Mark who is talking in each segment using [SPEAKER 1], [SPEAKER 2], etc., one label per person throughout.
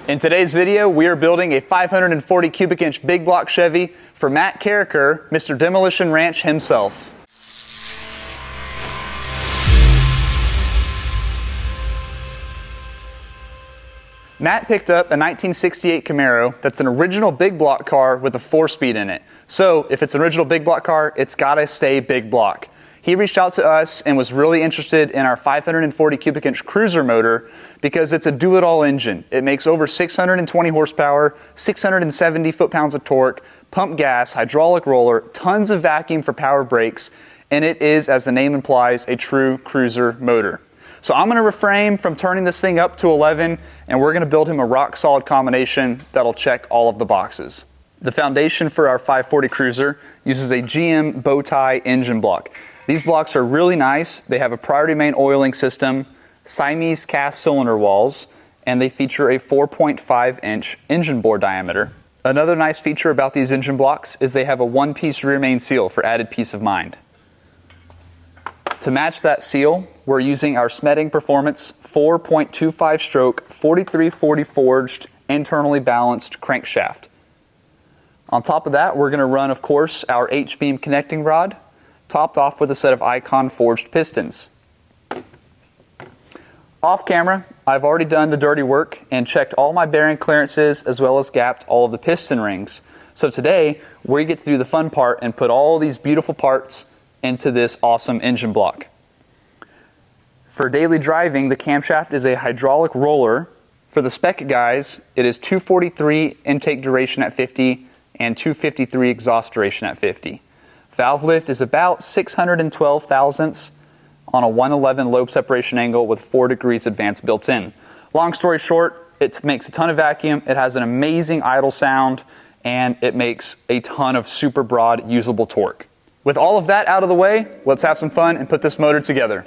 [SPEAKER 1] In today's video, we are building a 540 cubic inch big block Chevy for Matt Carricker, Mr. Demolition Ranch himself. Matt picked up a 1968 Camaro that's an original big block car with a 4-speed in it. So if it's an original big block car, it's gotta stay big block. He reached out to us and was really interested in our 540 cubic inch cruiser motor because it's a do-it-all engine. It makes over 620 horsepower, 670 foot-pounds of torque, pump gas, hydraulic roller, tons of vacuum for power brakes, and it is, as the name implies, a true cruiser motor. So I'm gonna refrain from turning this thing up to 11, and we're gonna build him a rock-solid combination that'll check all of the boxes. The foundation for our 540 cruiser uses a GM bow tie engine block. These blocks are really nice. They have a priority main oiling system, Siamese cast cylinder walls, and they feature a 4.5 inch engine bore diameter. Another nice feature about these engine blocks is they have a one-piece rear main seal for added peace of mind. To match that seal, we're using our Smeding Performance 4.25 stroke 4340 forged internally balanced crankshaft. On top of that, we're going to run, of course, our H-beam connecting rod, topped off with a set of Icon forged pistons. Off camera, I've already done the dirty work and checked all my bearing clearances as well as gapped all of the piston rings. So today, we get to do the fun part and put all these beautiful parts into this awesome engine block. For daily driving, the camshaft is a hydraulic roller. For the spec guys, it is 243 intake duration at 50 and 253 exhaust duration at 50. Valve lift is about 612 thousandths on a 111 lobe separation angle with 4 degrees advance built in. Long story short, it makes a ton of vacuum, it has an amazing idle sound, and it makes a ton of super broad usable torque. With all of that out of the way, let's have some fun and put this motor together.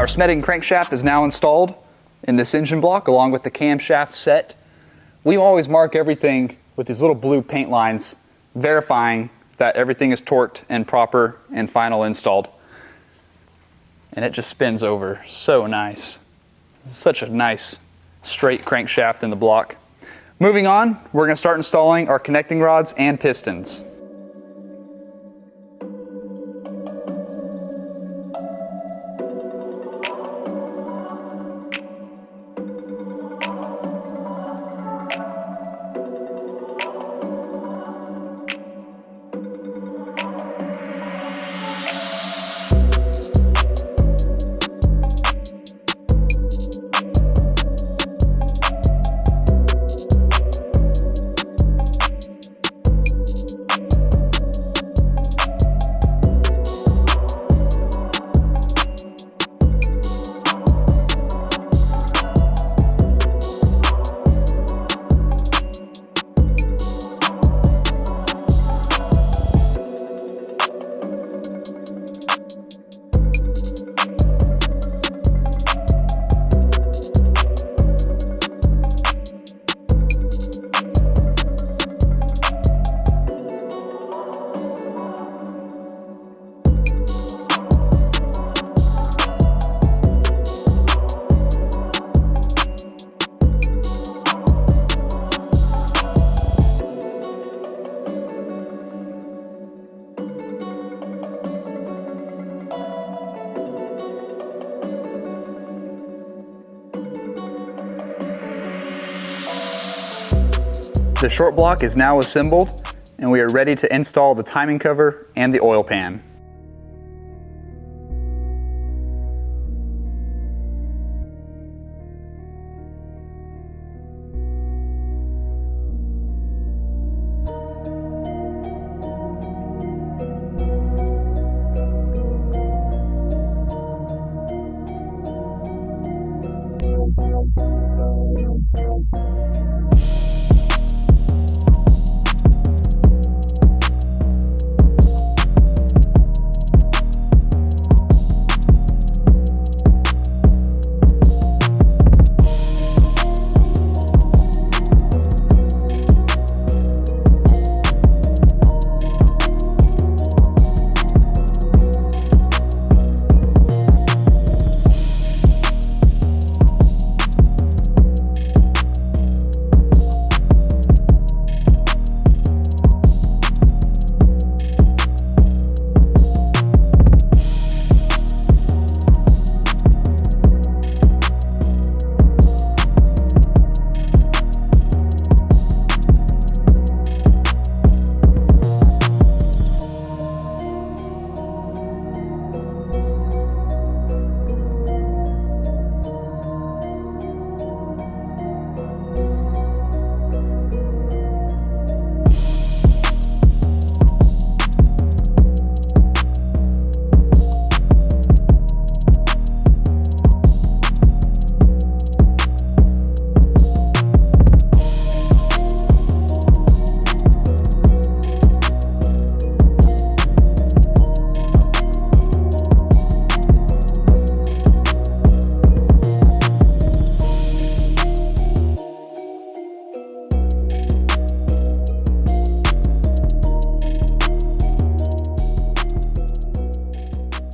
[SPEAKER 1] Our Smeding crankshaft is now installed in this engine block along with the camshaft set. We always mark everything with these little blue paint lines, verifying that everything is torqued and proper and final installed. And it just spins over so nice. Such a nice straight crankshaft in the block. Moving on, we're going to start installing our connecting rods and pistons. The short block is now assembled, and we are ready to install the timing cover and the oil pan.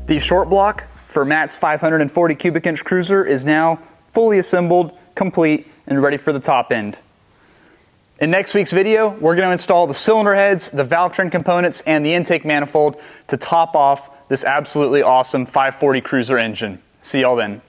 [SPEAKER 1] The short block for Matt's 540 cubic inch cruiser is now fully assembled, complete, and ready for the top end. In next week's video, we're going to install the cylinder heads, the valve train components, and the intake manifold to top off this absolutely awesome 540 cruiser engine. See y'all then.